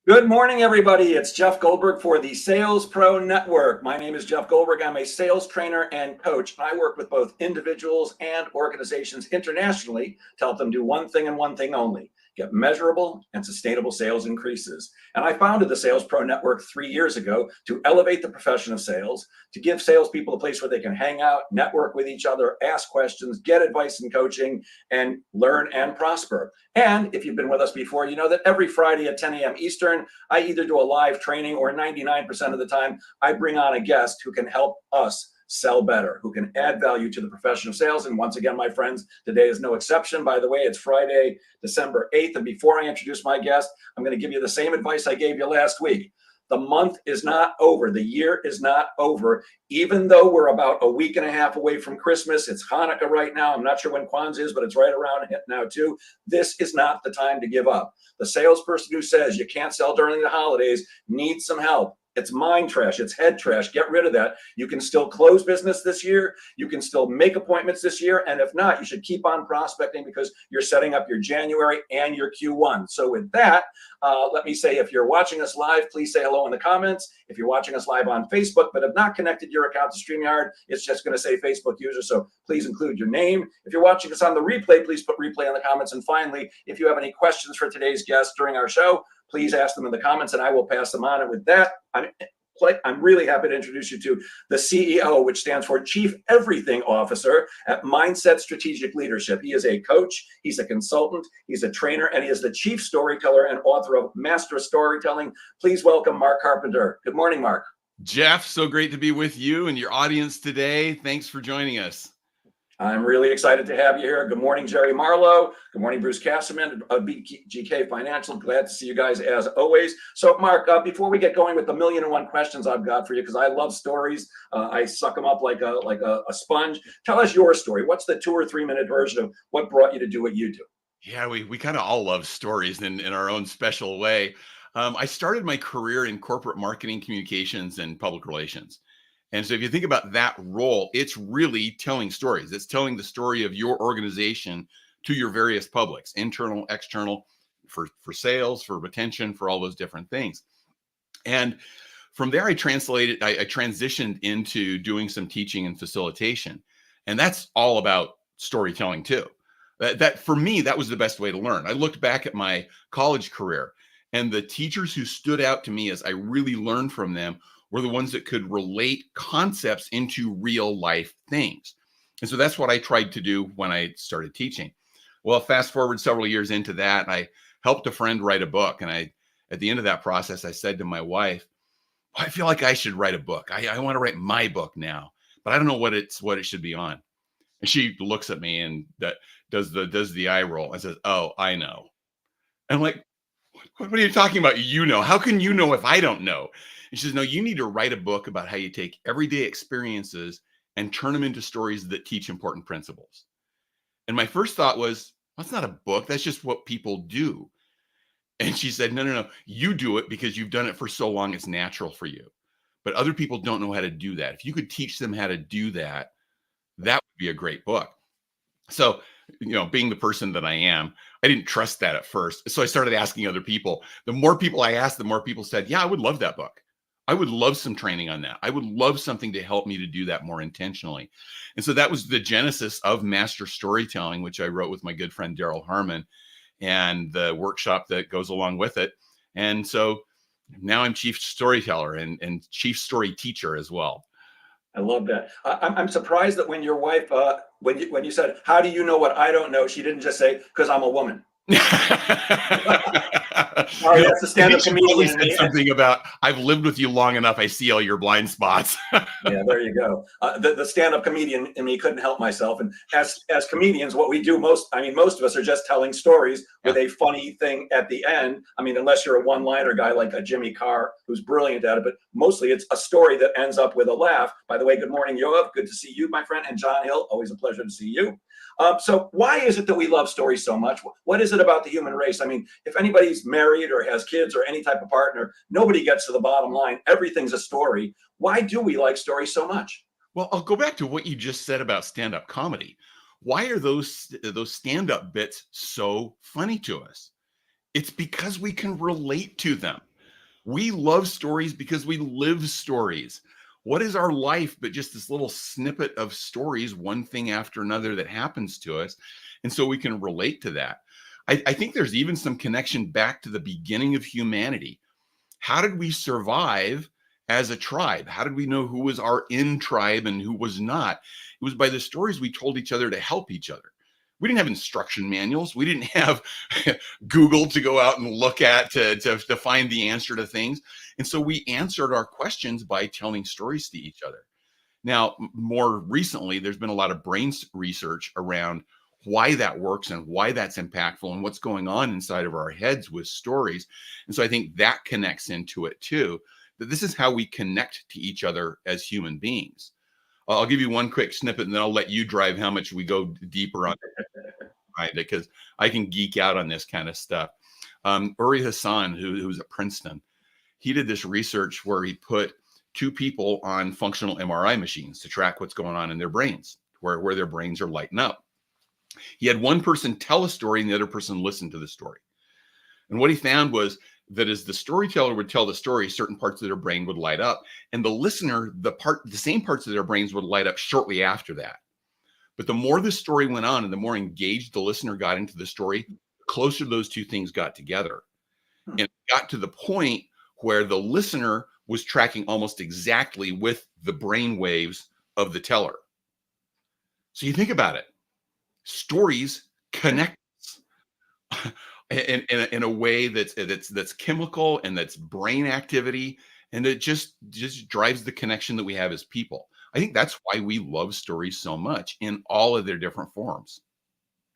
Good morning, everybody. It's Jeff Goldberg for the Sales Pro Network. My name is Jeff Goldberg. I'm a sales trainer and coach. I work with both individuals and organizations internationally to help them do one thing and one thing only: get measurable and sustainable sales increases. And I founded the Sales Pro Network 3 years ago to elevate the profession of sales, to give salespeople a place where they can hang out, network with each other, ask questions, get advice and coaching, and learn and prosper. And if you've been with us before, you know that every Friday at 10 a.m. Eastern, I either do a live training or 99% of the time, I bring on a guest who can help us sell better, who can add value to the profession of sales. And once again, my friends, today is no exception. By the way, it's Friday, December 8th. And before I introduce my guest, I'm going to give you the same advice I gave you last week. The month is not over. The year is not over. Even though we're about a week and a half away from Christmas, it's Hanukkah right now. I'm not sure when Kwanzaa is, but it's right around it now too. This is not the time to give up. The salesperson who says you can't sell during the holidays needs some help. It's mind trash. It's head trash. Get rid of that. You can still close business this year. You can still make appointments this year. And if not, you should keep on prospecting because you're setting up your January and your Q1. So with that, let me say, if you're watching us live, please say hello in the comments. If you're watching us live on Facebook but have not connected your account to StreamYard, it's just going to say Facebook user. So please include your name. If you're watching us on the replay, please put replay in the comments. And finally, if you have any questions for today's guest during our show, please ask them in the comments and I will pass them on. And with that, I'm really happy to introduce you to the CEO, which stands for Chief Everything Officer at Mindset Strategic Leadership. He is a coach, he's a consultant, he's a trainer, and he is the chief storyteller and author of Master Storytelling. Please welcome Mark Carpenter. Good morning, Mark. Jeff, so great to be with you and your audience today. Thanks for joining us. I'm really excited to have you here. Good morning, Jerry Marlowe. Good morning, Bruce Casserman of BGK Financial. Glad to see you guys as always. So, Mark, before we get going with the 1,000,001 questions I've got for you, because I love stories, I suck them up like a sponge. Tell us your story. What's the 2 or 3 minute version of what brought you to do what you do? Yeah, we kind of all love stories in our own special way. I started my career in corporate marketing, communications, and public relations. And so if you think about that role, it's really telling stories. It's telling the story of your organization to your various publics, internal, external, for sales, for retention, for all those different things. And from there, I transitioned into doing some teaching and facilitation. And that's all about storytelling too. That for me, that was the best way to learn. I looked back at my college career and the teachers who stood out to me as I really learned from them were the ones that could relate concepts into real life things. And so that's what I tried to do when I started teaching. Well, fast forward several years into that, I helped a friend write a book. And at the end of that process, I said to my wife, I feel like I should write a book. I want to write my book now, but I don't know what it should be on. And she looks at me and does the eye roll and says, "Oh, I know." And I'm like, what are you talking about? You know, how can you know if I don't know? And she says, no, you need to write a book about how you take everyday experiences and turn them into stories that teach important principles. And my first thought was, that's not a book. That's just what people do. And she said, no, you do it because you've done it for so long. It's natural for you. But other people don't know how to do that. If you could teach them how to do that, that would be a great book. So, being the person that I am, I didn't trust that at first. So I started asking other people. The more people I asked, the more people said, yeah, I would love that book. I would love some training on that. I would love something to help me to do that more intentionally. And so that was the genesis of Master Storytelling, which I wrote with my good friend, Daryl Harmon, and the workshop that goes along with it. And so now I'm chief storyteller and chief story teacher as well. I love that. I'm surprised that when your wife, when you said, "How do you know what I don't know?" she didn't just say, "Because I'm a woman." Sorry, that's the stand-up comedian. Said something about, "I've lived with you long enough. I see all your blind spots." Yeah, there you go. The stand-up comedian in me couldn't help myself. And as comedians, what we do most of us are just telling stories with a funny thing at the end. I mean, unless you're a one-liner guy like a Jimmy Carr, who's brilliant at it, but mostly it's a story that ends up with a laugh. By the way, good morning, Yoav. Good to see you, my friend. And John Hill, always a pleasure to see you. So why is it that we love stories so much? What is it about the human race? I mean, if anybody's married or has kids or any type of partner, nobody gets to the bottom line. Everything's a story. Why do we like stories so much? Well, I'll go back to what you just said about stand-up comedy. Why are those stand-up bits so funny to us? It's because we can relate to them. We love stories because we live stories. What is our life but just this little snippet of stories, one thing after another that happens to us? And so we can relate to that. I think there's even some connection back to the beginning of humanity. How did we survive as a tribe? How did we know who was our in tribe and who was not? It was by the stories we told each other to help each other. We didn't have instruction manuals. We didn't have Google to go out and look at to find the answer to things. And so we answered our questions by telling stories to each other. Now, more recently, there's been a lot of brain research around why that works and why that's impactful and what's going on inside of our heads with stories. And so I think that connects into it too, that this is how we connect to each other as human beings. I'll give you one quick snippet and then I'll let you drive how much we go deeper on it, because I can geek out on this kind of stuff. Uri Hassan, who's at Princeton, he did this research where he put two people on functional MRI machines to track what's going on in their brains, where their brains are lighting up. He had one person tell a story and the other person listen to the story. And what he found was that as the storyteller would tell the story, certain parts of their brain would light up, and the listener, the same parts of their brains would light up shortly after that. But the more the story went on and the more engaged the listener got into the story, the closer those two things got together. And it got to the point where the listener was tracking almost exactly with the brain waves of the teller. So you think about it. Stories connect us in a way that's chemical and that's brain activity, and it just drives the connection that we have as people. I think that's why we love stories so much in all of their different forms.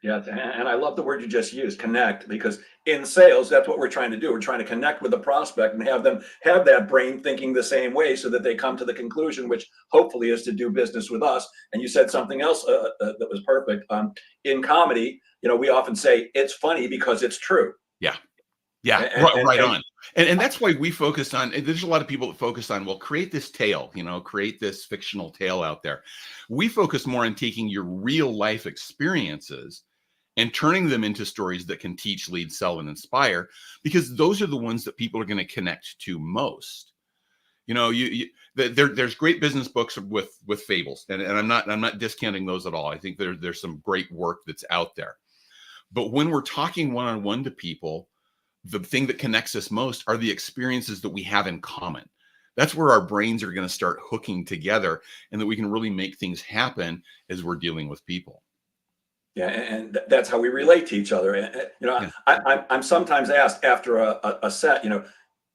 Yeah, and I love the word you just used, connect, because in sales, that's what we're trying to do. We're trying to connect with the prospect and have them have that brain thinking the same way so that they come to the conclusion, which hopefully is to do business with us. And you said something else that was perfect. In comedy, we often say it's funny because it's true. Yeah. Yeah, right on. And that's why we focus on, there's a lot of people that focus on, well, create this tale, create this fictional tale out there. We focus more on taking your real life experiences and turning them into stories that can teach, lead, sell, and inspire, because those are the ones that people are going to connect to most. There's great business books with fables, and I'm not discounting those at all. I think there's some great work that's out there. But when we're talking one-on-one to people, the thing that connects us most are the experiences that we have in common. That's where our brains are going to start hooking together, and that we can really make things happen as we're dealing with people. Yeah, and that's how we relate to each other. Yeah. I'm sometimes asked after a set,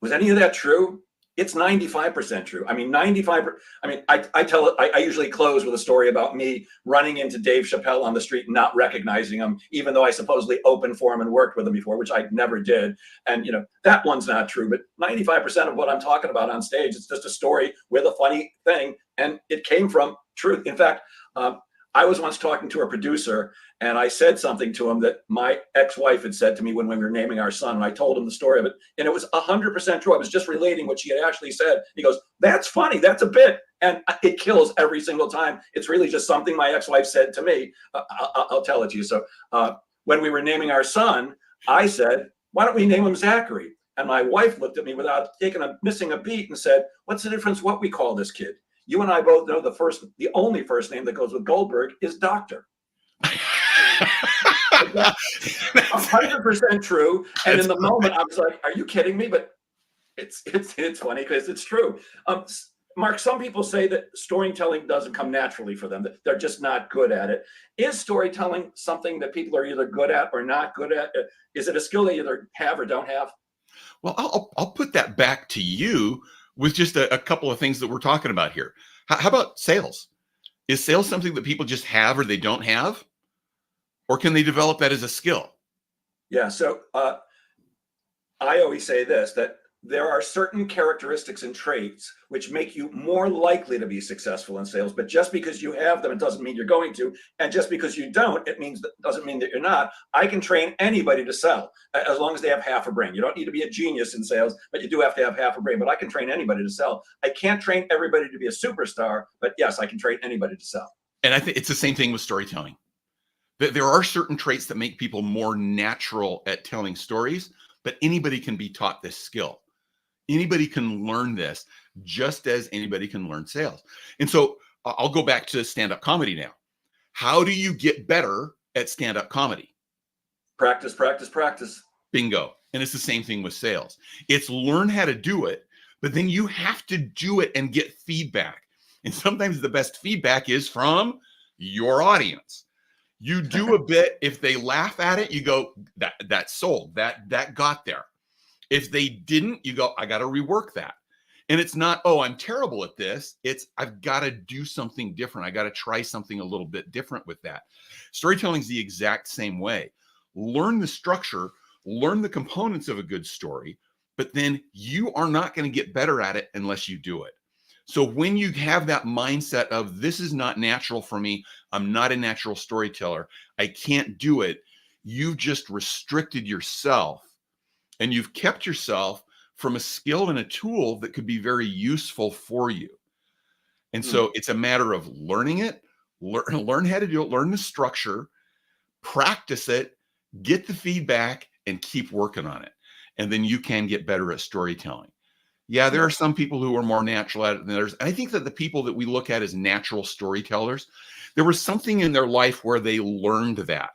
was any of that true? It's 95% true. I mean, 95. I mean, I usually close with a story about me running into Dave Chappelle on the street and not recognizing him, even though I supposedly opened for him and worked with him before, which I never did. And, that one's not true, but 95% of what I'm talking about on stage, it's just a story with a funny thing. And it came from truth. In fact, I was once talking to a producer, and I said something to him that my ex-wife had said to me when we were naming our son, and I told him the story of it, and it was 100% true. I was just relating what she had actually said. He goes, "That's funny. That's a bit," and it kills every single time. It's really just something my ex-wife said to me. I'll tell it to you. So when we were naming our son, I said, "Why don't we name him Zachary?" And my wife looked at me without missing a beat and said, "What's the difference what we call this kid? You and I both know the only first name that goes with Goldberg is Doctor." 100% true. And in the moment, I was like, "Are you kidding me?" But it's funny because it's true. Mark, some people say that storytelling doesn't come naturally for them, that they're just not good at it. Is storytelling something that people are either good at or not good at? Is it a skill they either have or don't have? Well, I'll put that back to you with just a couple of things that we're talking about here. How about sales? Is sales something that people just have or they don't have? Or can they develop that as a skill? Yeah. So I always say this, that there are certain characteristics and traits which make you more likely to be successful in sales. But just because you have them, it doesn't mean you're going to. And just because you don't, doesn't mean that you're not. I can train anybody to sell as long as they have half a brain. You don't need to be a genius in sales, but you do have to have half a brain. But I can train anybody to sell. I can't train everybody to be a superstar, but yes, I can train anybody to sell. And I think it's the same thing with storytelling. There are certain traits that make people more natural at telling stories, but anybody can be taught this skill. Anybody can learn this just as anybody can learn sales. And so I'll go back to stand-up comedy now. How do you get better at stand-up comedy? Practice, practice, practice. Bingo. And it's the same thing with sales. It's learn how to do it, but then you have to do it and get feedback. And sometimes the best feedback is from your audience. You do a bit, if they laugh at it, you go, that sold, that got there. If they didn't, you go, I got to rework that. And it's not, oh, I'm terrible at this. It's, I've got to do something different. I got to try something a little bit different with that. Storytelling is the exact same way. Learn the structure, learn the components of a good story, but then you are not going to get better at it unless you do it. So when you have that mindset of this is not natural for me, I'm not a natural storyteller, I can't do it, you've just restricted yourself and you've kept yourself from a skill and a tool that could be very useful for you. And so it's a matter of learning it, learn how to do it, learn the structure, practice it, get the feedback, and keep working on it. And then you can get better at storytelling. Yeah, there are some people who are more natural at it than others. I think that the people that we look at as natural storytellers, there was something in their life where they learned that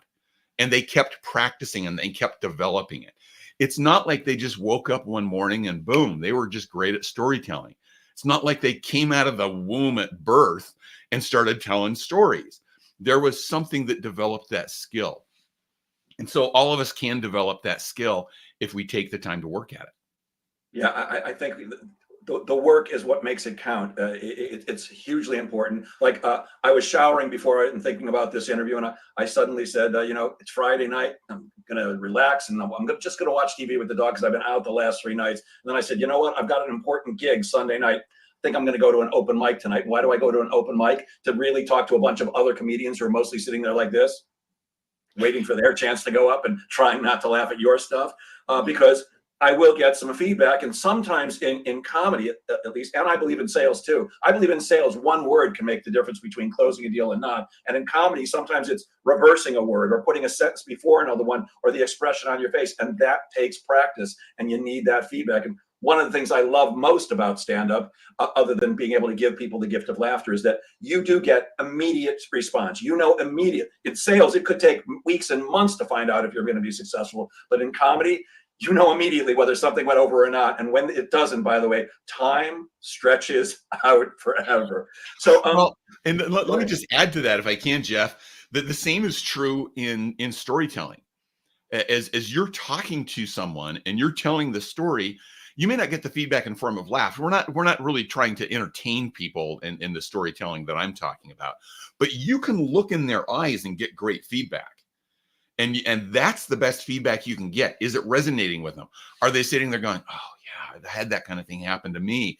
and they kept practicing and they kept developing it. It's not like they just woke up one morning and boom, they were just great at storytelling. It's not like they came out of the womb at birth and started telling stories. There was something that developed that skill. And so all of us can develop that skill if we take the time to work at it. Yeah, I think the work is what makes it count. It's hugely important. Like I was showering before and thinking about this interview, and I suddenly said, it's Friday night. I'm going to relax, and I'm just going to watch TV with the dog because I've been out the last 3 nights. And then I said, you know what? I've got an important gig Sunday night. I think I'm going to go to an open mic tonight. Why do I go to an open mic? To really talk to a bunch of other comedians who are mostly sitting there like this, waiting for their chance to go up and trying not to laugh at your stuff, because I will get some feedback. And sometimes in comedy, at least, and I believe in sales too. I believe in sales, one word can make the difference between closing a deal and not. And in comedy, sometimes it's reversing a word or putting a sentence before another one or the expression on your face. And that takes practice, and you need that feedback. And one of the things I love most about stand-up, other than being able to give people the gift of laughter, is that you do get immediate response. Immediate. In sales, it could take weeks and months to find out if you're going to be successful. But in comedy, immediately whether something went over or not. And when it doesn't, by the way, time stretches out forever. So, let me just add to that, if I can, Jeff, that the same is true in storytelling. As you're talking to someone and you're telling the story, you may not get the feedback in form of laugh. We're not really trying to entertain people in the storytelling that I'm talking about, but you can look in their eyes and get great feedback. And that's the best feedback you can get. Is it resonating with them? Are they sitting there going, oh yeah, I had that kind of thing happen to me?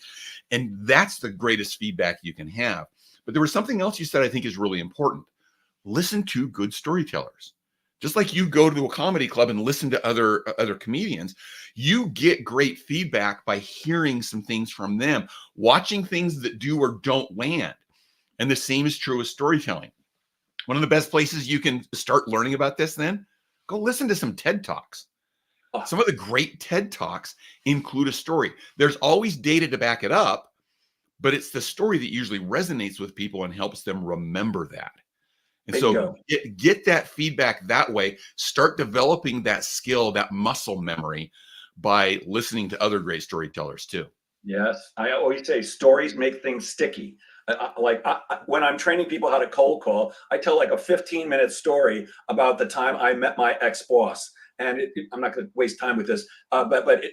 And that's the greatest feedback you can have. But there was something else you said I think is really important. Listen to good storytellers. Just like you go to a comedy club and listen to other comedians, you get great feedback by hearing some things from them, watching things that do or don't land. And the same is true with storytelling. One of the best places you can start learning about this, then go listen to some TED Talks. Some of the great TED Talks include a story. There's always data to back it up, but it's the story that usually resonates with people and helps them remember that. And so get that feedback that way. Start developing that skill, that muscle memory, by listening to other great storytellers too. Yes. I always say stories make things sticky. When I'm training people how to cold call, I tell like a 15-minute story about the time I met my ex-boss. And I'm not going to waste time with this, but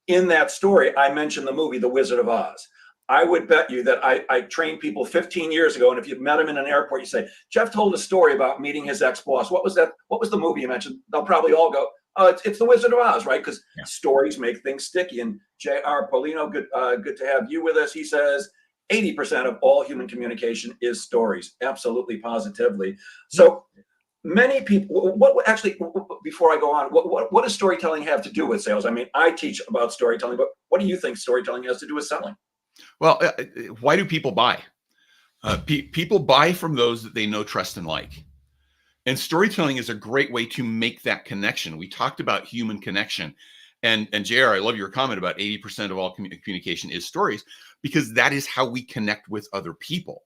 in that story, I mentioned the movie The Wizard of Oz. I would bet you that I trained people 15 years ago, and if you met him in an airport, you say, Jeff told a story about meeting his ex-boss. What was that? What was the movie you mentioned? They'll probably all go, oh, it's The Wizard of Oz, right? Because stories make things sticky. And J.R. Polino, good to have you with us. He says, 80% of all human communication is stories. Absolutely, positively. So many people, before I go on, what does storytelling have to do with sales? I mean, I teach about storytelling, but what do you think storytelling has to do with selling? Well, why do people buy? People buy from those that they know, trust, and like. And storytelling is a great way to make that connection. We talked about human connection, And JR, I love your comment about 80% of all communication is stories, because that is how we connect with other people.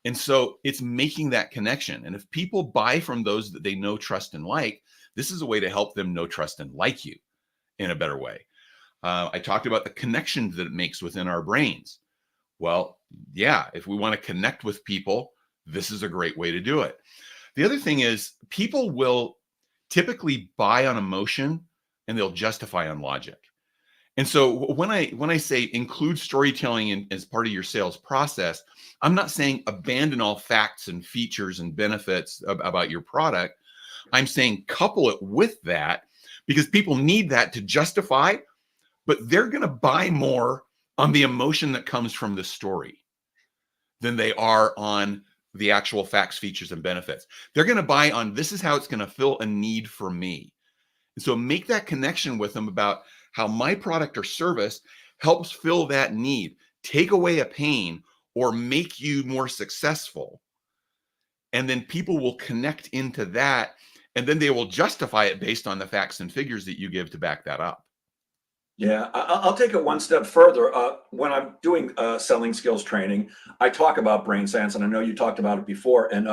And so it's making that connection. And if people buy from those that they know, trust, and like, this is a way to help them know, trust, and like you in a better way. I talked about the connections that it makes within our brains. Well, yeah, if we want to connect with people, this is a great way to do it. The other thing is, people will typically buy on emotion and they'll justify on logic. And so when I say include storytelling as part of your sales process, I'm not saying abandon all facts and features and benefits about your product. I'm saying couple it with that, because people need that to justify, but they're going to buy more on the emotion that comes from the story than they are on the actual facts, features, and benefits. They're going to buy on, this is how it's going to fill a need for me. And so make that connection with them about how my product or service helps fill that need, take away a pain, or make you more successful. And then people will connect into that, and then they will justify it based on the facts and figures that you give to back that up. Yeah, I'll take it one step further. When I'm doing selling skills training, I talk about brain science, and I know you talked about it before. And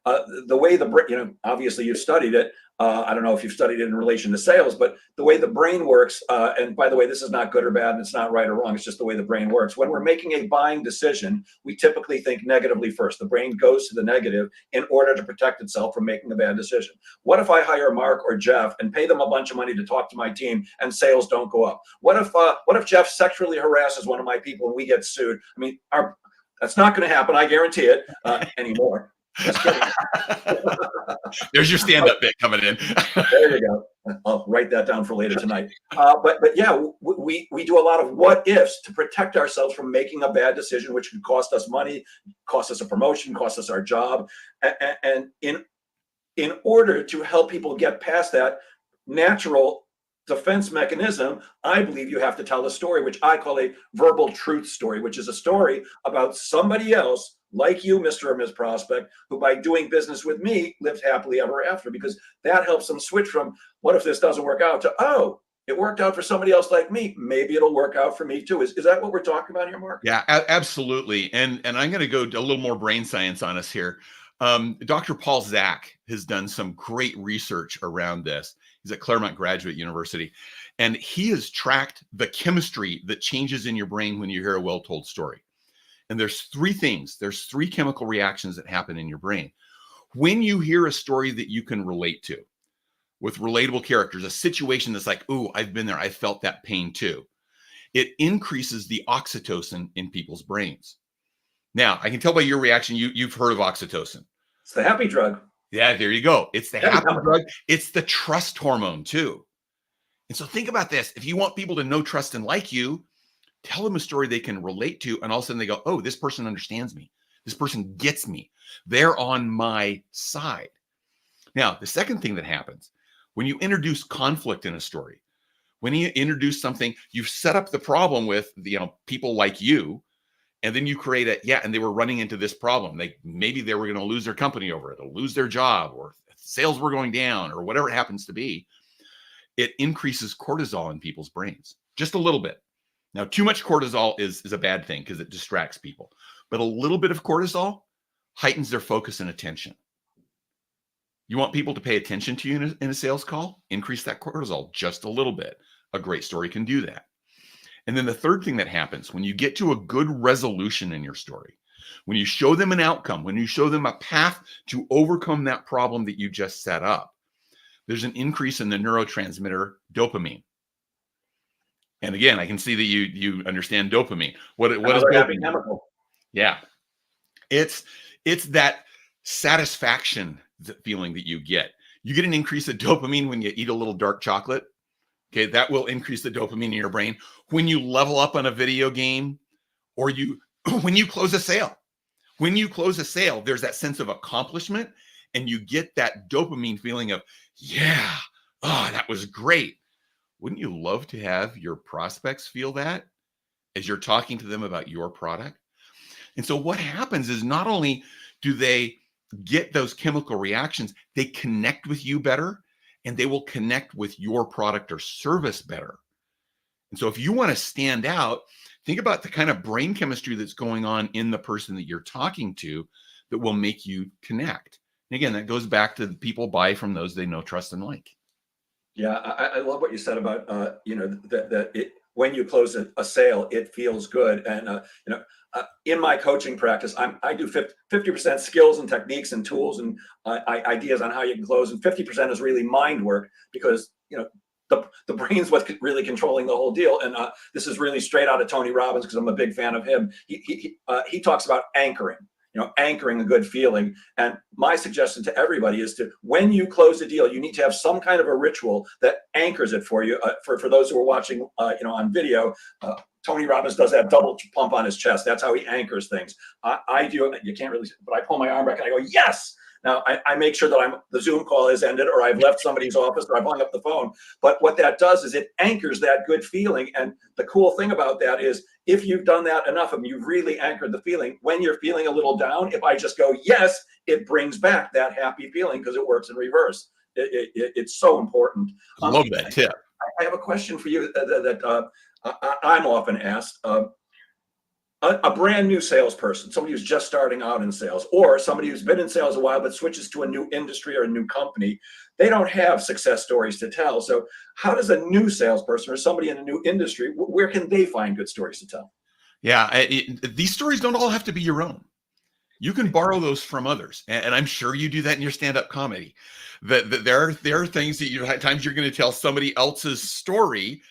the way the brain, obviously you've studied it. I don't know if you've studied it in relation to sales, but the way the brain works, and by the way, this is not good or bad, and it's not right or wrong. It's just the way the brain works. When we're making a buying decision, we typically think negatively first. The brain goes to the negative in order to protect itself from making a bad decision. What if I hire Mark or Jeff and pay them a bunch of money to talk to my team and sales don't go up? What if Jeff sexually harasses one of my people and we get sued? I mean, that's not going to happen. I guarantee it anymore. Just kidding. There's your stand-up bit coming in. There you go. I'll write that down for later tonight. But yeah, we do a lot of what ifs to protect ourselves from making a bad decision, which could cost us money, cost us a promotion, cost us our job. And in order to help people get past that natural defense mechanism, I believe you have to tell a story, which I call a verbal truth story, which is a story about somebody else like you, Mr. or Ms. Prospect, who by doing business with me lived happily ever after, because that helps them switch from what if this doesn't work out to, oh, it worked out for somebody else like me. Maybe it'll work out for me too. Is that what we're talking about here, Mark? Yeah, absolutely. And I'm going to go a little more brain science on us here. Dr. Paul Zak has done some great research around this. He's at Claremont Graduate University, and he has tracked the chemistry that changes in your brain when you hear a well-told story. And there's three things. There's three chemical reactions that happen in your brain. When you hear a story that you can relate to with relatable characters, a situation that's like, ooh, I've been there. I felt that pain too. It increases the oxytocin in people's brains. Now, I can tell by your reaction, you've heard of oxytocin. It's the happy drug. Yeah, there you go. It's the happy drug. It's the trust hormone too. And so think about this. If you want people to know, trust, and like you, tell them a story they can relate to, and all of a sudden they go, oh, this person understands me. This person gets me. They're on my side. Now, the second thing that happens when you introduce conflict in a story, when you introduce something, you've set up the problem with people like you, and then you create and they were running into this problem. Maybe they were going to lose their company over it, or lose their job, or sales were going down, or whatever it happens to be. It increases cortisol in people's brains, just a little bit. Now, too much cortisol is a bad thing because it distracts people, but a little bit of cortisol heightens their focus and attention. You want people to pay attention to you in a sales call? Increase that cortisol just a little bit. A great story can do that. And then the third thing that happens when you get to a good resolution in your story, when you show them an outcome, when you show them a path to overcome that problem that you just set up, there's an increase in the neurotransmitter dopamine. And again, I can see that you understand dopamine. What is dopamine? Chemical. Yeah. It's that satisfaction feeling that you get. You get an increase of dopamine when you eat a little dark chocolate. Okay, that will increase the dopamine in your brain. When you level up on a video game, or when you close a sale. When you close a sale, there's that sense of accomplishment, and you get that dopamine feeling of, yeah, oh, that was great. Wouldn't you love to have your prospects feel that as you're talking to them about your product? And so what happens is not only do they get those chemical reactions, they connect with you better, and they will connect with your product or service better. And so if you want to stand out, think about the kind of brain chemistry that's going on in the person that you're talking to that will make you connect. And again, that goes back to the people buy from those they know, trust, and like. Yeah, I love what you said about that when you close a sale, it feels good. And in my coaching practice, I do 50% skills and techniques and tools and ideas on how you can close, and 50% is really mind work, because the brain's what's really controlling the whole deal. And this is really straight out of Tony Robbins, because I'm a big fan of him. He talks about anchoring. Anchoring a good feeling. And my suggestion to everybody is when you close a deal, you need to have some kind of a ritual that anchors it for you. For those who are watching, on video, Tony Robbins does that double pump on his chest. That's how he anchors things. I do it. You can't really, but I pull my arm back and I go, yes. Now I make sure that the Zoom call is ended, or I've left somebody's office, or I've hung up the phone. But what that does is it anchors that good feeling. And the cool thing about that is, if you've done that enough and you've really anchored the feeling, when you're feeling a little down, if I just go, yes, it brings back that happy feeling, because it works in reverse. It's so important. Love that tip. I have a question for you that I'm often asked. A brand new salesperson, somebody who's just starting out in sales, or somebody who's been in sales a while but switches to a new industry or a new company, they don't have success stories to tell. So how does a new salesperson or somebody in a new industry, where can they find good stories to tell? Yeah, these stories don't all have to be your own. You can borrow those from others, and I'm sure you do that in your stand-up comedy. That there are things that at times you're going to tell somebody else's story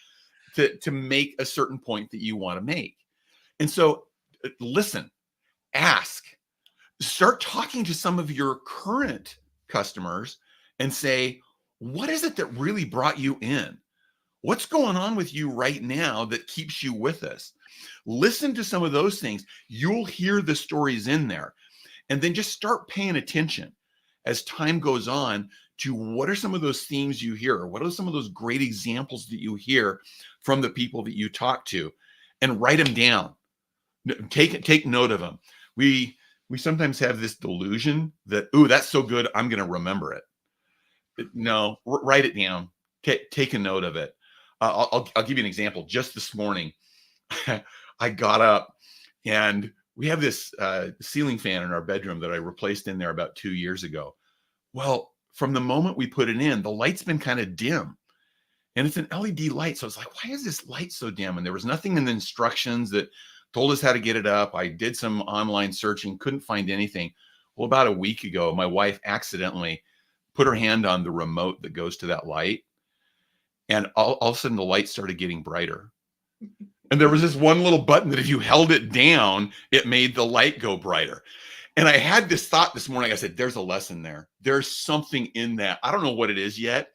to make a certain point that you want to make. And so listen, ask, start talking to some of your current customers and say, what is it that really brought you in? What's going on with you right now that keeps you with us? Listen to some of those things. You'll hear the stories in there. And then just start paying attention as time goes on to what are some of those themes you hear, or what are some of those great examples that you hear from the people that you talk to, and write them down. Take note of them. We sometimes have this delusion that, ooh, that's so good, I'm going to remember it. No, write it down. Take a note of it. I'll give you an example. Just this morning, I got up, and we have this ceiling fan in our bedroom that I replaced in there about 2 years ago. Well, from the moment we put it in, the light's been kind of dim. And it's an LED light. So it's like, why is this light so dim? And there was nothing in the instructions that told us how to get it up. I did some online searching, couldn't find anything. Well, about a week ago, my wife accidentally put her hand on the remote that goes to that light. And all of a sudden, the light started getting brighter. And there was this one little button that if you held it down, it made the light go brighter. And I had this thought this morning. I said, there's a lesson there. There's something in that. I don't know what it is yet,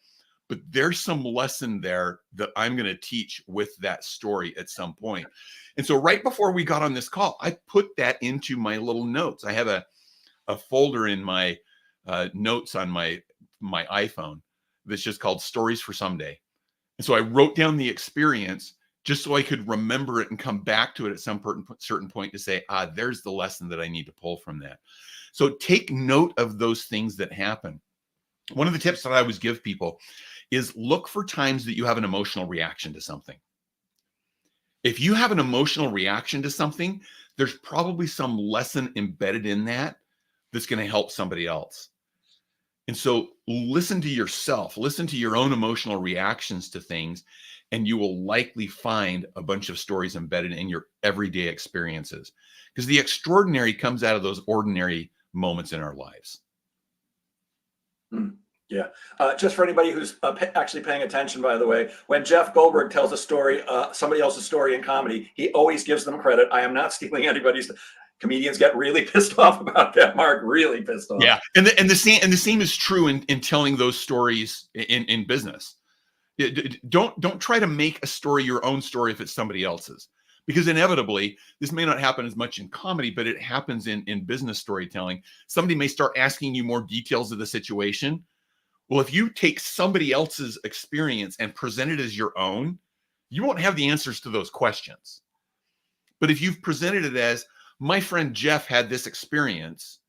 but there's some lesson there that I'm going to teach with that story at some point. And so right before we got on this call, I put that into my little notes. I have a folder in my notes on my iPhone that's just called Stories for Someday. And so I wrote down the experience just so I could remember it and come back to it at some certain point to say, there's the lesson that I need to pull from that. So take note of those things that happen. One of the tips that I always give people is look for times that you have an emotional reaction to something. If you have an emotional reaction to something, there's probably some lesson embedded in that that's going to help somebody else. And so listen to yourself, listen to your own emotional reactions to things, and you will likely find a bunch of stories embedded in your everyday experiences, because the extraordinary comes out of those ordinary moments in our lives. Yeah. Just for anybody who's actually paying attention, by the way, when Jeff Goldberg tells a story, somebody else's story in comedy, he always gives them credit. I am not stealing anybody's. Comedians get really pissed off about that, Mark. Really pissed off. Yeah, and the same is true in telling those stories in business. Don't try to make a story your own story if it's somebody else's, because inevitably this may not happen as much in comedy, but it happens in business storytelling. Somebody may start asking you more details of the situation. Well, if you take somebody else's experience and present it as your own, you won't have the answers to those questions. But if you've presented it as, my friend Jeff had this experience,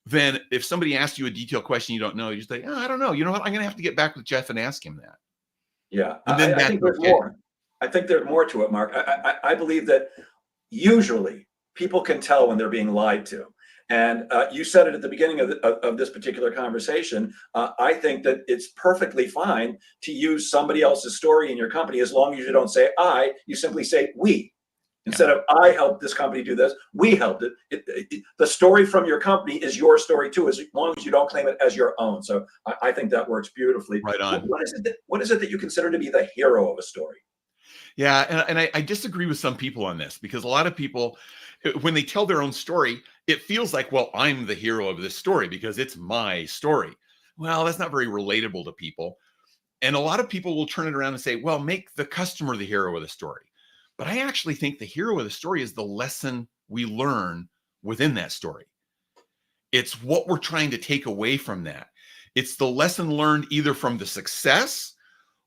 then if somebody asks you a detailed question you don't know, you just say, oh, I don't know. You know what? I'm going to have to get back with Jeff and ask him that. Yeah, And then I that's think there's okay. more. I think there's more to it, Mark. I believe that usually people can tell when they're being lied to. And you said it at the beginning of this particular conversation. I think that it's perfectly fine to use somebody else's story in your company as long as you don't say I, you simply say we. Instead of I helped this company do this, we helped it. The story from your company is your story too, as long as you don't claim it as your own. So I think that works beautifully. Right on. What is it that you consider to be the hero of a story? Yeah, and I disagree with some people on this, because a lot of people, when they tell their own story, it feels like, well, I'm the hero of this story because it's my story. Well, that's not very relatable to people. And a lot of people will turn it around and say, well, make the customer the hero of the story. But I actually think the hero of the story is the lesson we learn within that story. It's what we're trying to take away from that. It's the lesson learned either from the success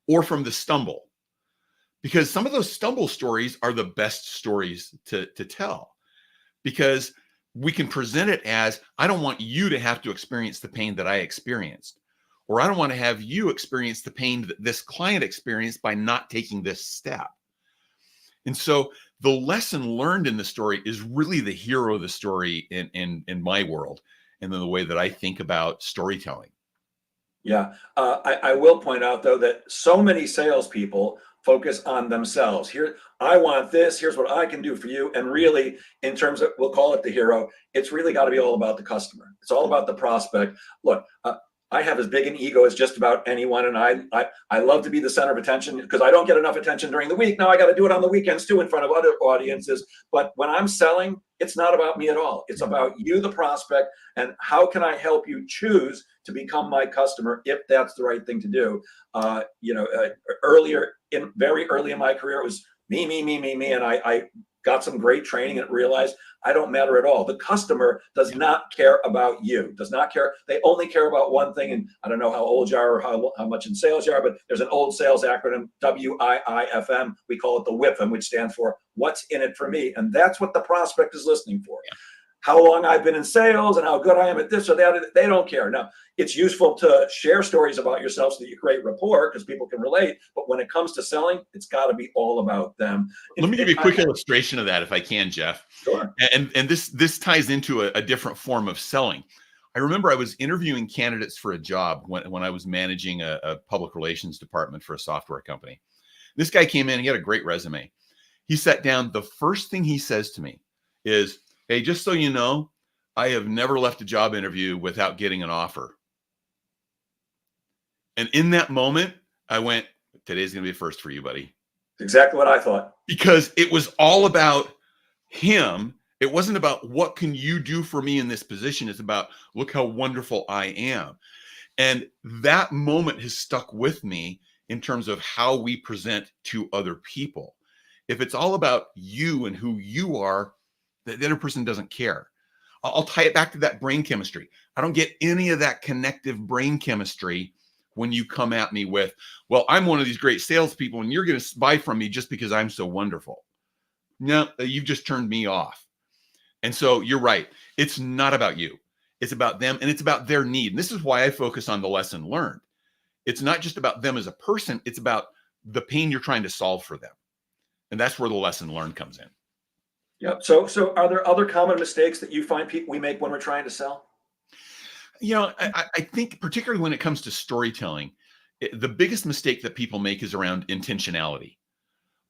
or from the stumble. Because some of those stumble stories are the best stories to tell, because we can present it as, I don't want you to have to experience the pain that I experienced, or I don't want to have you experience the pain that this client experienced by not taking this step. And so the lesson learned in the story is really the hero of the story in my world, and then the way that I think about storytelling. Yeah, I will point out though that so many salespeople focus on themselves. Here, I want this. Here's what I can do for you. And really, in terms of, we'll call it the hero, it's really got to be all about the customer. It's all about the prospect. Look, I have as big an ego as just about anyone, and I love to be the center of attention because I don't get enough attention during the week. Now I got to do it on the weekends too in front of other audiences. But when I'm selling, it's not about me at all. It's about you, the prospect, and how can I help you choose to become my customer if that's the right thing to do. Very early in my career, it was me, and I got some great training and realized I don't matter at all. The customer does not care about you, does not care. They only care about one thing. And I don't know how old you are or how much in sales you are, but there's an old sales acronym, WIIFM. We call it the WIFM, which stands for what's in it for me. And that's what the prospect is listening for. Yeah. How long I've been in sales and how good I am at this or that, they don't care. Now, it's useful to share stories about yourself so that you create rapport because people can relate. But when it comes to selling, it's got to be all about them. Let me give you a quick illustration of that, if I can, Jeff. Sure. And this ties into a different form of selling. I remember I was interviewing candidates for a job when I was managing a public relations department for a software company. This guy came in, he had a great resume. He sat down. The first thing he says to me is, hey, just so you know, I have never left a job interview without getting an offer. And in that moment, I went, today's going to be a first for you, buddy. Exactly what I thought. Because it was all about him. It wasn't about what can you do for me in this position. It's about, look how wonderful I am. And that moment has stuck with me in terms of how we present to other people. If it's all about you and who you are, the other person doesn't care. I'll tie it back to that brain chemistry. I don't get any of that connective brain chemistry when you come at me with, well, I'm one of these great salespeople and you're going to buy from me just because I'm so wonderful. No, you've just turned me off. And so you're right. It's not about you. It's about them, and it's about their need. And this is why I focus on the lesson learned. It's not just about them as a person. It's about the pain you're trying to solve for them. And that's where the lesson learned comes in. Yep. So are there other common mistakes that you find we make when we're trying to sell? You know, I think particularly when it comes to storytelling, the biggest mistake that people make is around intentionality.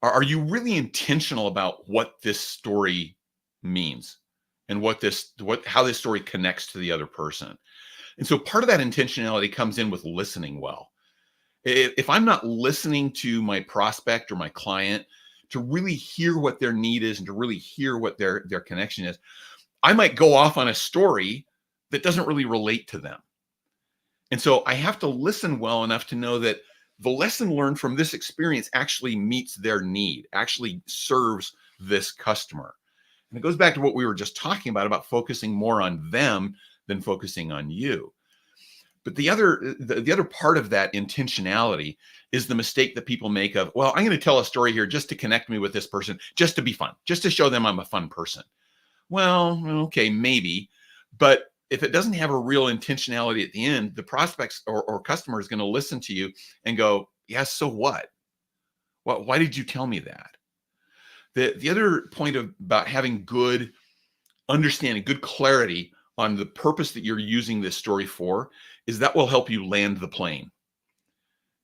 Are you really intentional about what this story means and how this story connects to the other person? And so part of that intentionality comes in with listening well. If I'm not listening to my prospect or my client to really hear what their need is and to really hear what their connection is, I might go off on a story that doesn't really relate to them. And so I have to listen well enough to know that the lesson learned from this experience actually meets their need, actually serves this customer. And it goes back to what we were just talking about focusing more on them than focusing on you. But the other part of that intentionality is the mistake that people make of, well, I'm going to tell a story here just to connect me with this person, just to be fun, just to show them I'm a fun person. Well, okay, maybe, but if it doesn't have a real intentionality at the end, the prospects or customer is going to listen to you and go, yeah, so what? Well, why did you tell me that? The other point about having good understanding, good clarity on the purpose that you're using this story for is that will help you land the plane.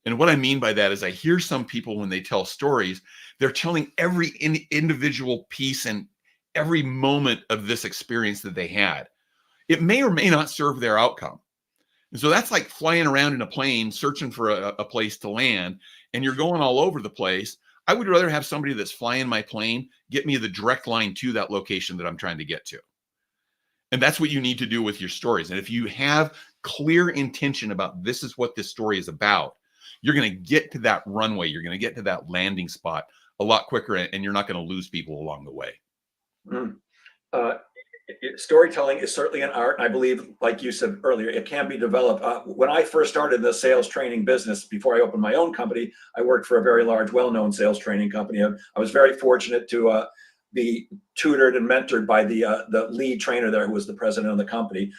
And what I mean by that is I hear some people when they tell stories, they're telling every individual piece and every moment of this experience that they had. It may or may not serve their outcome. And so that's like flying around in a plane, searching for a place to land, and you're going all over the place. I would rather have somebody that's flying my plane get me the direct line to that location that I'm trying to get to. And that's what you need to do with your stories. And if you have clear intention about this is what this story is about, you're going to get to that runway. You're going to get to that landing spot a lot quicker, and you're not going to lose people along the way. Mm. Storytelling is certainly an art. I believe, like you said earlier, it can be developed. When I first started the sales training business, before I opened my own company, I worked for a very large, well-known sales training company. I was very fortunate to be tutored and mentored by the lead trainer there, who was the president of the company.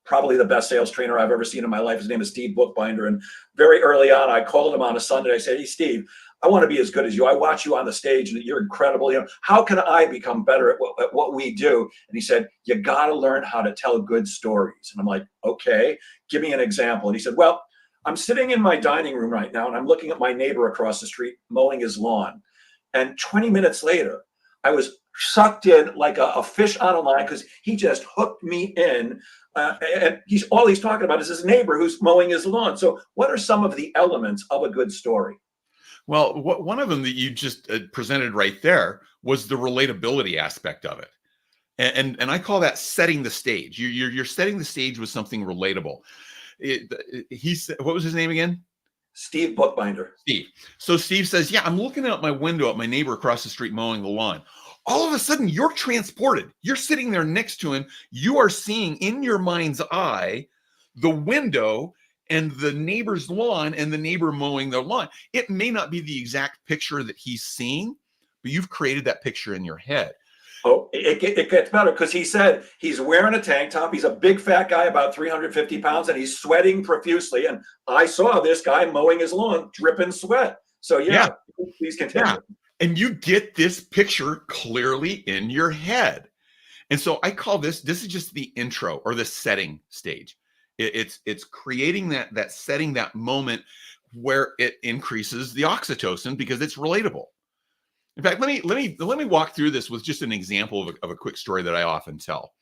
Probably the best sales trainer I've ever seen in my life. His name is Steve Bookbinder. And very early on, I called him on a Sunday. I said, "Hey, Steve, I want to be as good as you. I watch you on the stage and you're incredible. How can I become better at what we do?" And he said, "You got to learn how to tell good stories." And I'm like, "Okay, give me an example." And he said, "Well, I'm sitting in my dining room right now and I'm looking at my neighbor across the street mowing his lawn. And 20 minutes later, I was sucked in like a fish on a line because he just hooked me in. And all he's talking about is his neighbor who's mowing his lawn." So what are some of the elements of a good story? Well, one of them that you just presented right there was the relatability aspect of it. And I call that setting the stage. You're setting the stage with something relatable. He said, what was his name again? Steve Bookbinder. Steve. So Steve says, yeah, I'm looking out my window at my neighbor across the street mowing the lawn. All of a sudden, you're transported. You're sitting there next to him. You are seeing in your mind's eye the window and the neighbor's lawn and the neighbor mowing their lawn. It may not be the exact picture that he's seeing, but you've created that picture in your head. Oh, it gets better because he said he's wearing a tank top. He's a big fat guy, about 350 pounds, and he's sweating profusely. And I saw this guy mowing his lawn, dripping sweat. So yeah. Please continue. Yeah. And you get this picture clearly in your head. And so I call this is just the intro or the setting stage. It's creating that setting, that moment where it increases the oxytocin because it's relatable. In fact, let me walk through this with just an example of a quick story that I often tell.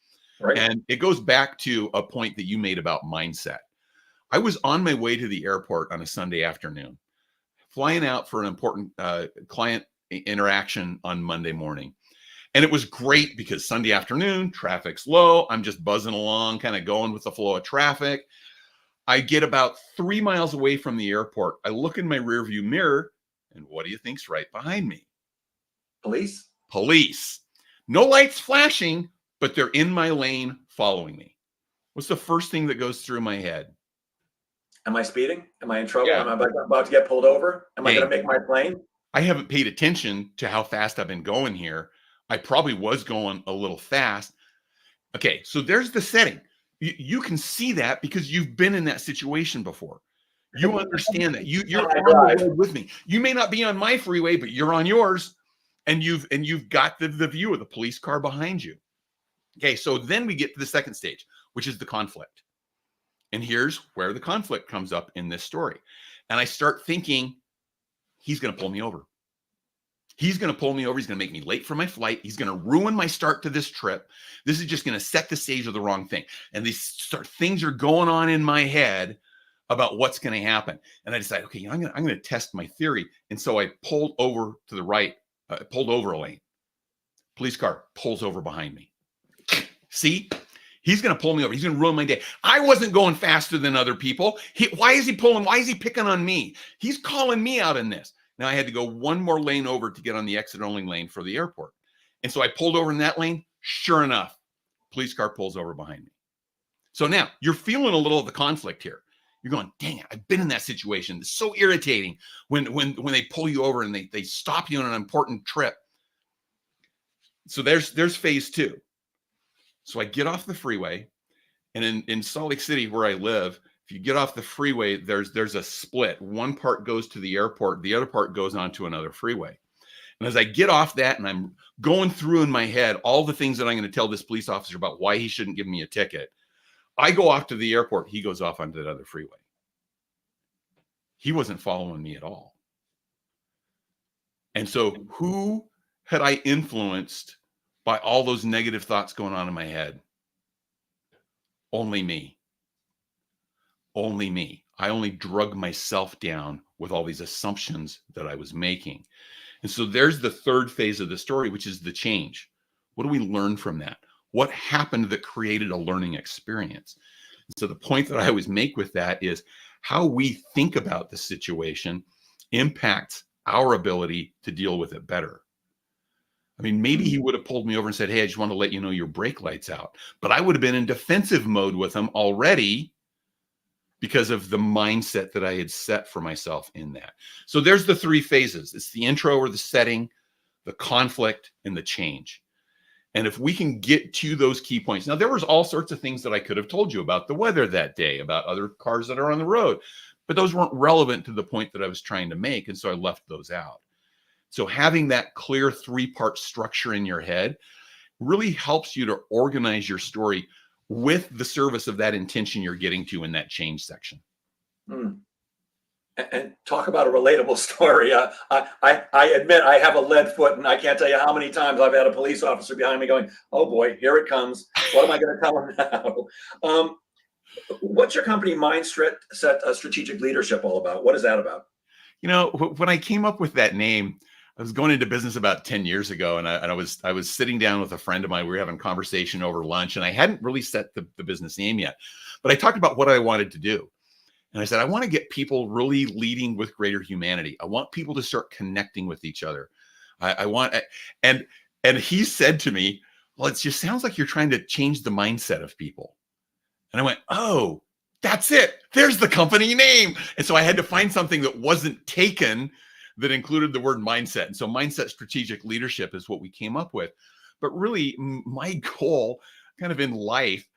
Right. And it goes back to a point that you made about mindset. I was on my way to the airport on a Sunday afternoon, flying out for an important client interaction on Monday morning. And it was great because Sunday afternoon, traffic's low. I'm just buzzing along, kind of going with the flow of traffic. I get about 3 miles away from the airport. I look in my rearview mirror, and what do you think's right behind me? Police. Police. No lights flashing, but they're in my lane following me. What's the first thing that goes through my head? Am I speeding? Am I in trouble? Yeah. Am I about to get pulled over? Am I going to make my plane? I haven't paid attention to how fast I've been going here. I probably was going a little fast. Okay, so there's the setting. You can see that because you've been in that situation before. You understand that. You're on the road with me. You may not be on my freeway, but you're on yours, and you've got the view of the police car behind you. Okay, so then we get to the second stage, which is the conflict. And here's where the conflict comes up in this story. And I start thinking, he's going to pull me over. He's going to pull me over. He's going to make me late for my flight. He's going to ruin my start to this trip. This is just going to set the stage of the wrong thing. And these things are going on in my head about what's going to happen. And I decide, okay, I'm going to test my theory. And so I pulled over to the right, pulled over a lane. Police car pulls over behind me. See, he's going to pull me over. He's going to ruin my day. I wasn't going faster than other people. Why is he pulling? Why is he picking on me? He's calling me out in this. Now I had to go one more lane over to get on the exit only lane for the airport. And so I pulled over in that lane. Sure enough, police car pulls over behind me. So now you're feeling a little of the conflict here. You're going, dang it, I've been in that situation. It's so irritating when they pull you over and they stop you on an important trip. So there's phase two. So I get off the freeway And in Salt Lake City, where I live, if you get off the freeway, there's a split. One part goes to the airport, the other part goes onto another freeway. And as I get off that and I'm going through in my head all the things that I'm going to tell this police officer about why he shouldn't give me a ticket, I go off to the airport. He goes off onto that other freeway. He wasn't following me at all. And so who had I influenced by all those negative thoughts going on in my head? Only me. Only me. I only drug myself down with all these assumptions that I was making. And so there's the third phase of the story, which is the change. What do we learn from that? What happened that created a learning experience? And so the point that I always make with that is how we think about the situation impacts our ability to deal with it better. I mean, maybe he would have pulled me over and said, hey, I just want to let you know your brake light's out. But I would have been in defensive mode with him already because of the mindset that I had set for myself in that. So there's the three phases. It's the intro or the setting, the conflict, and the change. And if we can get to those key points. Now, there was all sorts of things that I could have told you about the weather that day, about other cars that are on the road, but those weren't relevant to the point that I was trying to make. And so I left those out. So having that clear three-part structure in your head really helps you to organize your story with the service of that intention you're getting to in that change section. And talk about a relatable story. I admit I have a lead foot, and I can't tell you how many times I've had a police officer behind me going, oh boy, here it comes. What am I going to tell him now? What's your company mindset strategic leadership all about? What is that about? You know, when I came up with that name, I was going into business about 10 years ago, and I was sitting down with a friend of mine. We were having a conversation over lunch, and I hadn't really set the business name yet, but I talked about what I wanted to do. And I said, I want to get people really leading with greater humanity. I want people to start connecting with each other. And he said to me, well, it just sounds like you're trying to change the mindset of people. And I went, oh, that's it. There's the company name. And so I had to find something that wasn't taken that included the word mindset. And so mindset strategic leadership is what we came up with. But really, my goal kind of in life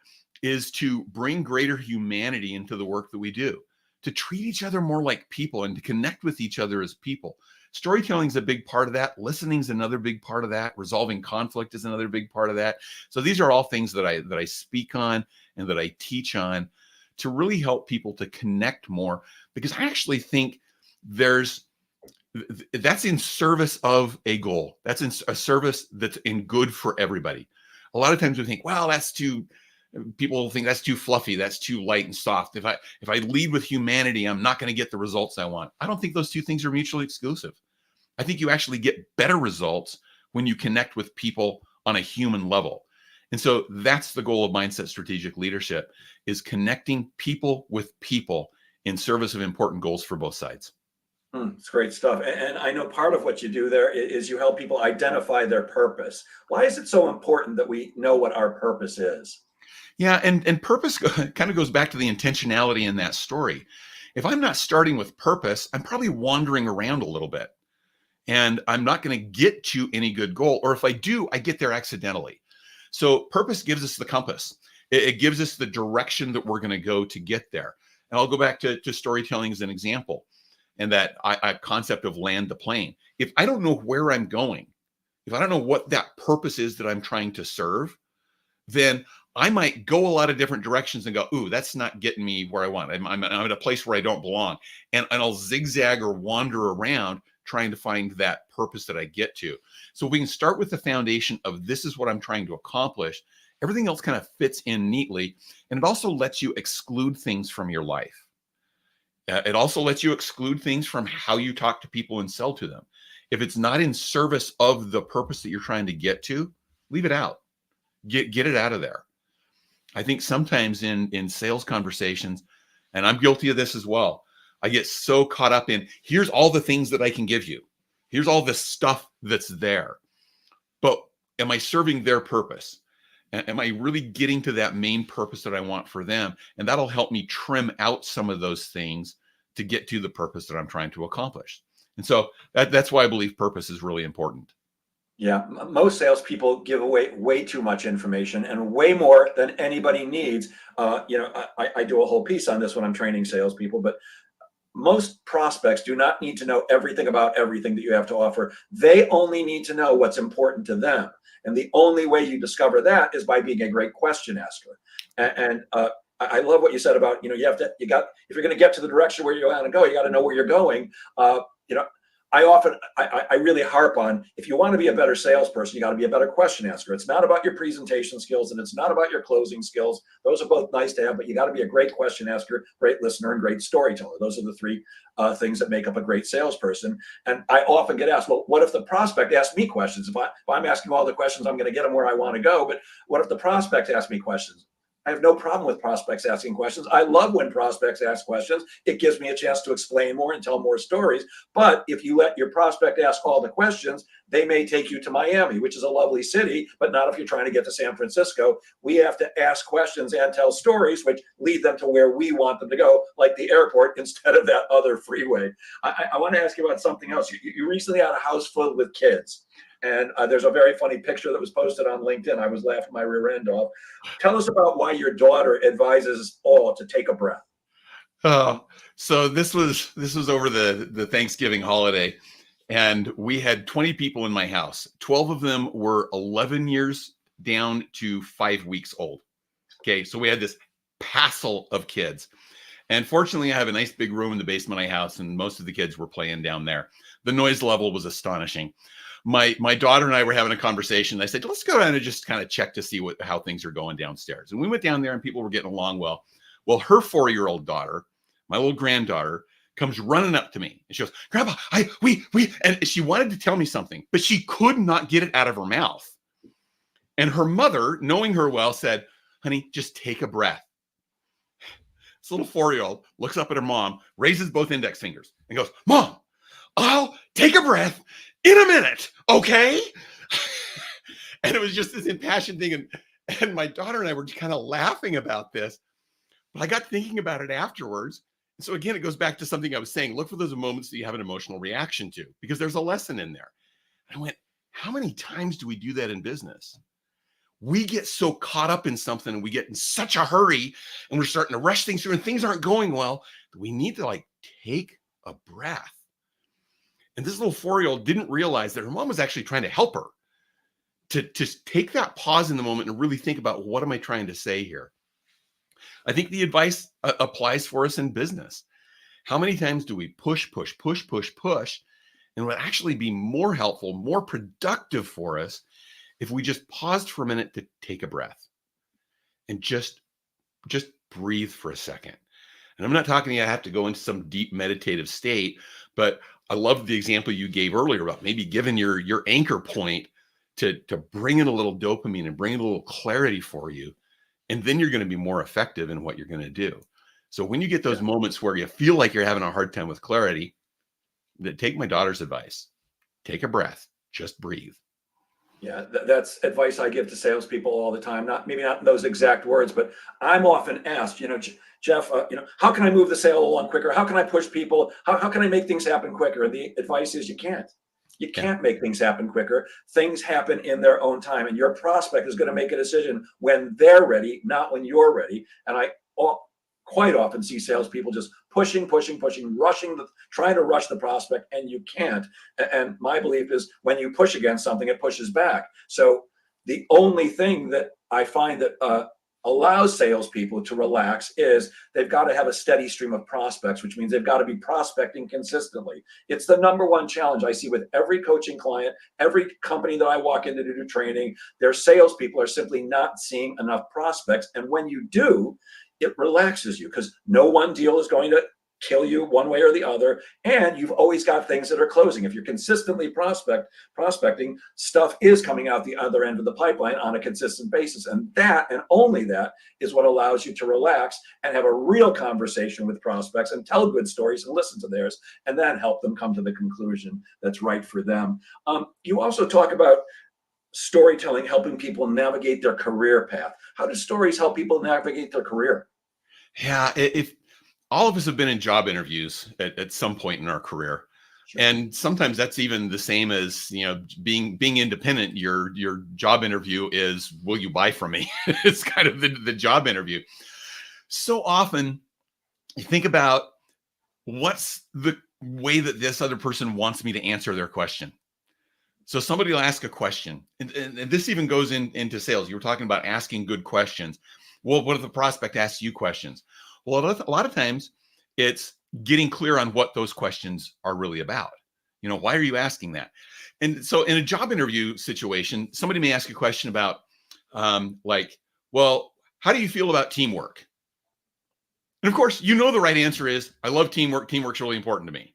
is to bring greater humanity into the work that we do, to treat each other more like people and to connect with each other as people. Storytelling is a big part of that. Listening is another big part of that. Resolving conflict is another big part of that. So these are all things that I speak on and that I teach on to really help people to connect more, because I actually think that's in service of a goal. That's in a service that's in good for everybody. A lot of times we think, well, people think that's too fluffy. That's too light and soft. If I lead with humanity, I'm not going to get the results I want. I don't think those two things are mutually exclusive. I think you actually get better results when you connect with people on a human level. And so that's the goal of mindset strategic leadership, is connecting people with people in service of important goals for both sides. It's great stuff. And I know part of what you do there is you help people identify their purpose. Why is it so important that we know what our purpose is? Yeah, and purpose kind of goes back to the intentionality in that story. If I'm not starting with purpose, I'm probably wandering around a little bit, and I'm not going to get to any good goal. Or if I do, I get there accidentally. So purpose gives us the compass. It gives us the direction that we're going to go to get there. And I'll go back to storytelling as an example, and that concept of land the plane. If I don't know where I'm going, if I don't know what that purpose is that I'm trying to serve, then I might go a lot of different directions and go, ooh, that's not getting me where I want. I'm at a place where I don't belong. And I'll zigzag or wander around trying to find that purpose that I get to. So we can start with the foundation of this is what I'm trying to accomplish. Everything else kind of fits in neatly. And it also lets you exclude things from your life. It also lets you exclude things from how you talk to people and sell to them. If it's not in service of the purpose that you're trying to get to, leave it out. Get it out of there. I think sometimes in sales conversations, and I'm guilty of this as well, I get so caught up in, here's all the things that I can give you. Here's all the stuff that's there. But am I serving their purpose? Am I really getting to that main purpose that I want for them? And that'll help me trim out some of those things to get to the purpose that I'm trying to accomplish. And so that's why I believe purpose is really important. Yeah, most salespeople give away way too much information and way more than anybody needs. I do a whole piece on this when I'm training salespeople, but most prospects do not need to know everything about everything that you have to offer. They only need to know what's important to them. And the only way you discover that is by being a great question asker. I love what you said about, if you're going to get to the direction where you want to go, you got to know where you're going. Uh, you know, I really harp on, if you want to be a better salesperson, you got to be a better question asker. It's not about your presentation skills and it's not about your closing skills. Those are both nice to have, but you got to be a great question asker, great listener, and great storyteller. Those are the three things that make up a great salesperson. And I often get asked, well, what if the prospect asks me questions? If I'm asking all the questions, I'm going to get them where I want to go. But what if the prospect asks me questions? I have no problem with prospects asking questions. I love when prospects ask questions. It gives me a chance to explain more and tell more stories. But if you let your prospect ask all the questions, they may take you to Miami, which is a lovely city, but not if you're trying to get to San Francisco. We have to ask questions and tell stories which lead them to where we want them to go, like the airport instead of that other freeway. I want to ask you about something else. You recently had a house filled with kids. And there's a very funny picture that was posted on LinkedIn. I was laughing my rear end off. Tell us about why your daughter advises all to take a breath. Oh, so this was over the Thanksgiving holiday, and we had 20 people in my house. 12 of them were 11 years down to 5 weeks old. Okay, so we had this passel of kids. And fortunately, I have a nice big room in the basement of my house, and most of the kids were playing down there. The noise level was astonishing. My daughter and I were having a conversation. I said, let's go down and just kind of check to see how things are going downstairs. And we went down there and people were getting along well. Well, her 4-year-old daughter, my little granddaughter, comes running up to me and she goes, Grandpa, we, and she wanted to tell me something, but she could not get it out of her mouth. And her mother, knowing her well, said, honey, just take a breath. This little 4-year-old looks up at her mom, raises both index fingers and goes, Mom, I'll take a breath in a minute, okay? And it was just this impassioned thing. And my daughter and I were kind of laughing about this. But I got thinking about it afterwards. And so again, it goes back to something I was saying. Look for those moments that you have an emotional reaction to, because there's a lesson in there. I went, how many times do we do that in business? We get so caught up in something and we get in such a hurry and we're starting to rush things through and things aren't going well that we need to take a breath. And this little 4-year-old didn't realize that her mom was actually trying to help her to take that pause in the moment and really think about, what am I trying to say here? I think the advice applies for us in business. How many times do we push, and it would actually be more helpful, more productive for us if we just paused for a minute to take a breath and just breathe for a second. And I'm not talking you have to go into some deep meditative state, but I love the example you gave earlier about maybe giving your anchor point to bring in a little dopamine and bring in a little clarity for you. And then you're going to be more effective in what you're going to do. So when you get those moments where you feel like you're having a hard time with clarity, take my daughter's advice. Take a breath. Just breathe. Yeah, that's advice I give to salespeople all the time. Maybe not in those exact words, but I'm often asked, Jeff, how can I move the sale along quicker? How can I push people? How can I make things happen quicker? And the advice is you can't. You can't make things happen quicker. Things happen in their own time, and your prospect is going to make a decision when they're ready, not when you're ready. And I quite often see salespeople just pushing, trying to rush the prospect, and you can't. And my belief is when you push against something, it pushes back. So the only thing that I find that allows salespeople to relax is they've got to have a steady stream of prospects, which means they've got to be prospecting consistently. It's the number one challenge I see with every coaching client, every company that I walk into to do training. Their salespeople are simply not seeing enough prospects. And when you do, it relaxes you because no one deal is going to kill you one way or the other. And you've always got things that are closing. If you're consistently prospecting, stuff is coming out the other end of the pipeline on a consistent basis. And that, and only that, is what allows you to relax and have a real conversation with prospects and tell good stories and listen to theirs, and then help them come to the conclusion that's right for them. You also talk about storytelling helping people navigate their career path. How do stories help people navigate their career? Yeah, if all of us have been in job interviews at some point in our career, And sometimes that's even the same as, being independent. Your job interview is, will you buy from me? It's kind of the job interview. So often you think about, what's the way that this other person wants me to answer their question? So somebody will ask a question, and this even goes into sales. You were talking about asking good questions. Well, what if the prospect asks you questions? Well, a lot of times it's getting clear on what those questions are really about. Why are you asking that? And so in a job interview situation, somebody may ask a question about, like, well, how do you feel about teamwork? And of course, the right answer is, I love teamwork. Teamwork's really important to me.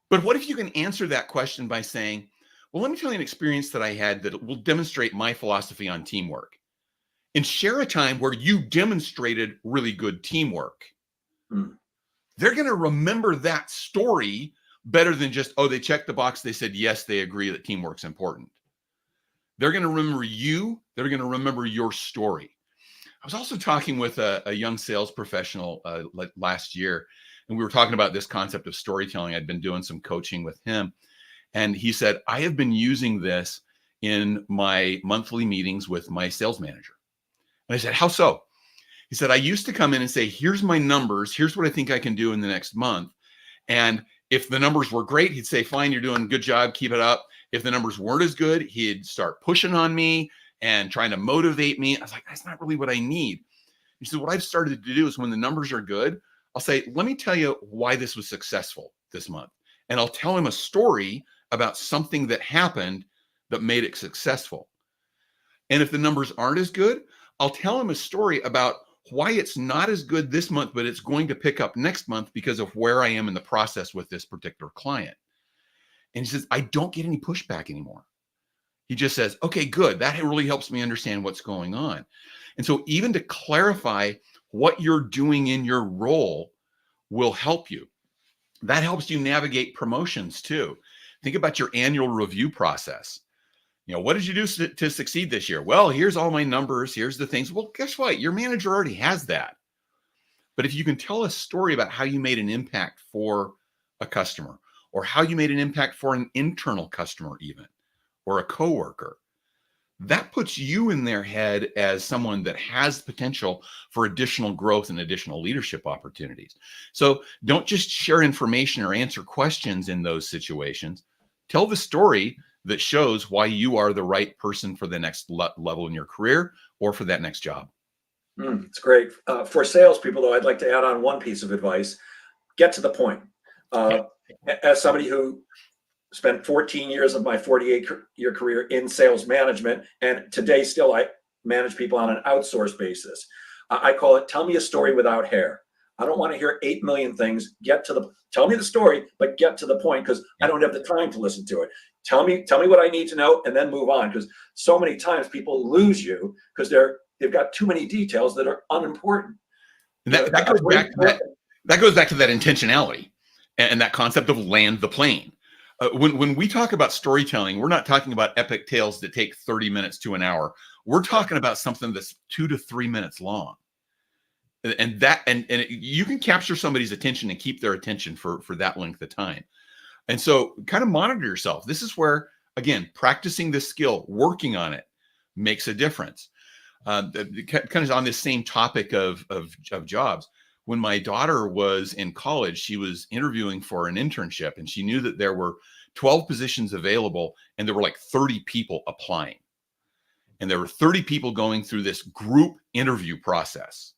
But what if you can answer that question by saying, well, let me tell you an experience that I had that will demonstrate my philosophy on teamwork, and share a time where you demonstrated really good teamwork. They're going to remember that story better than just, oh, they checked the box. They said, yes, they agree that teamwork's important. They're going to remember you. They're going to remember your story. I was also talking with a young sales professional last year, and we were talking about this concept of storytelling. I'd been doing some coaching with him, and he said, I have been using this in my monthly meetings with my sales manager. And I said, how so? He said, I used to come in and say, here's my numbers. Here's what I think I can do in the next month. And if the numbers were great, he'd say, fine, you're doing a good job. Keep it up. If the numbers weren't as good, he'd start pushing on me and trying to motivate me. I was like, that's not really what I need. He said, what I've started to do is, when the numbers are good, I'll say, let me tell you why this was successful this month. And I'll tell him a story about something that happened that made it successful. And if the numbers aren't as good, I'll tell him a story about why it's not as good this month, but it's going to pick up next month because of where I am in the process with this particular client. And he says, I don't get any pushback anymore. He just says, okay, good. That really helps me understand what's going on. And so even to clarify what you're doing in your role will help you. That helps you navigate promotions too. Think about your annual review process. What did you do to succeed this year? Well, here's all my numbers. Here's the things. Well, guess what? Your manager already has that. But if you can tell a story about how you made an impact for a customer, or how you made an impact for an internal customer even, or a coworker, that puts you in their head as someone that has potential for additional growth and additional leadership opportunities. So don't just share information or answer questions in those situations. Tell the story that shows why you are the right person for the next level in your career or for that next job. It's great. For salespeople, though, I'd like to add on one piece of advice. Get to the point. As somebody who spent 14 years of my 48-year career in sales management, and today still I manage people on an outsourced basis. I call it, tell me a story without hair. I don't want to hear 8 million things. Tell me the story, but get to the point, because I don't have the time to listen to it. Tell me what I need to know, and then move on. Because so many times people lose you because they've got too many details that are unimportant. And that goes back to that intentionality and that concept of land the plane. When we talk about storytelling, we're not talking about epic tales that take 30 minutes to an hour. We're talking about something that's 2 to 3 minutes long. And you can capture somebody's attention and keep their attention for that length of time. And so kind of monitor yourself. This is where, again, practicing this skill, working on it makes a difference. Kind of on this same topic of jobs. When my daughter was in college, she was interviewing for an internship, and she knew that there were 12 positions available and there were like 30 people applying. And there were 30 people going through this group interview process.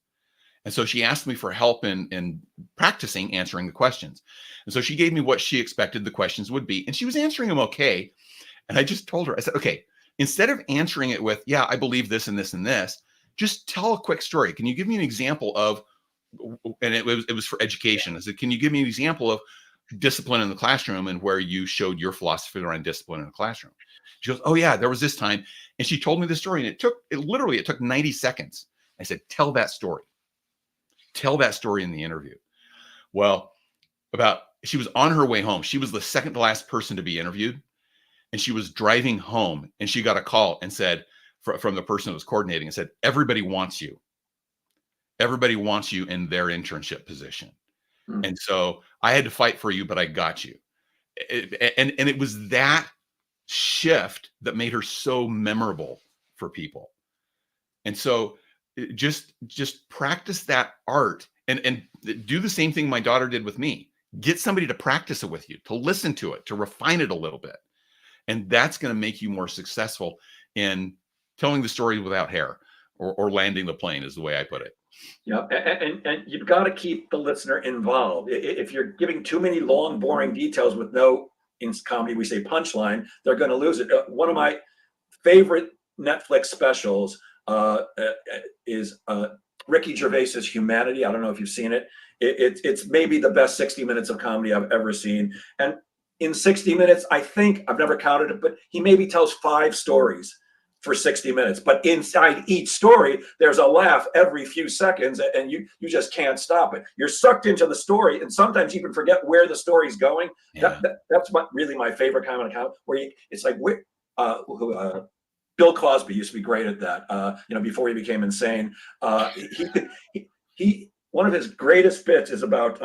And so she asked me for help in practicing answering the questions. And so she gave me what she expected the questions would be, and she was answering them okay. And I just told her, I said, okay, instead of answering it with, yeah, I believe this and this and this, just tell a quick story. Can you give me an example of, and it was for education. I said, can you give me an example of discipline in the classroom and where you showed your philosophy around discipline in the classroom? She goes, oh yeah, there was this time. And she told me the story, and it took 90 seconds. I said, tell that story. Tell that story in the interview. Well, she was on her way home. She was the second to last person to be interviewed. And she was driving home, and she got a call and said, from the person that was coordinating, and said, everybody wants you. Everybody wants you in their internship position. And so I had to fight for you, but I got you. And it was that shift that made her so memorable for people. And so just practice that art, and do the same thing my daughter did with me. Get somebody to practice it with you, to listen to it, to refine it a little bit. And that's going to make you more successful in telling the story without hair, or landing the plane, is the way I put it. Yeah, and you've got to keep the listener involved. If you're giving too many long, boring details with no, in comedy we say punchline, they're going to lose it. One of my favorite Netflix specials is Ricky Gervais's Humanity. I don't know if you've seen it. It's maybe the best 60 minutes of comedy I've ever seen. And in 60 minutes, I think, I've never counted it, but he maybe tells 5 stories for 60 minutes. But inside each story, there's a laugh every few seconds, and you just can't stop it. You're sucked into the story, and sometimes you can forget where the story's going. Yeah. That's really my favorite kind of account, where it's like, Bill Cosby used to be great at that. Before he became insane, he one of his greatest bits is about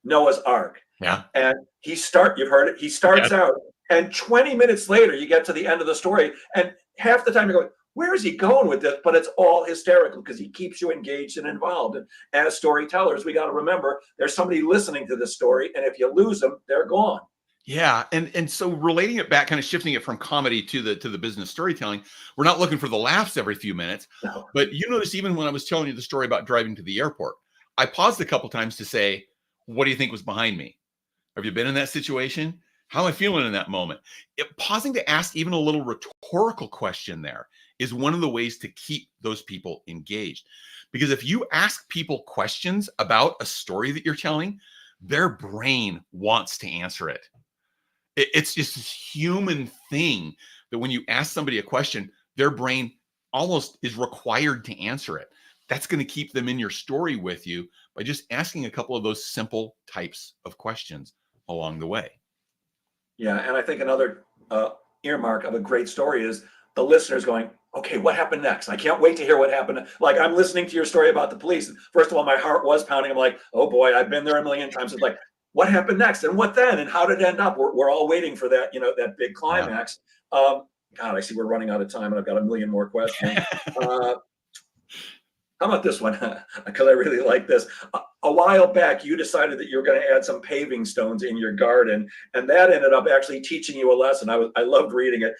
Noah's Ark. Yeah. And you've heard it. He starts out, and 20 minutes later, you get to the end of the story, and half the time you're going, where is he going with this? But it's all hysterical because he keeps you engaged and involved. And as storytellers, we got to remember there's somebody listening to this story, and if you lose them, they're gone. Yeah, and so relating it back, kind of shifting it from comedy to the business storytelling, we're not looking for the laughs every few minutes. No. But you notice, even when I was telling you the story about driving to the airport, I paused a couple times to say, what do you think was behind me? Have you been in that situation? How am I feeling in that moment? Pausing to ask even a little rhetorical question there is one of the ways to keep those people engaged. Because if you ask people questions about a story that you're telling, their brain wants to answer it. It's just this human thing that when you ask somebody a question, their brain almost is required to answer it. That's going to keep them in your story with you by just asking a couple of those simple types of questions along the way. Yeah, and I think another earmark of a great story is the listeners going, okay, what happened next? I can't wait to hear what happened. Like, I'm listening to your story about the police. First of all, my heart was pounding. I'm like, oh boy, I've been there a million times. It's like, what happened next? And what then? And how did it end up? We're all waiting for that, that big climax. Yeah. God, I see we're running out of time, and I've got a million more questions. How about this one? Because I really like this. A while back, you decided that you were going to add some paving stones in your garden, and that ended up actually teaching you a lesson. I loved reading it.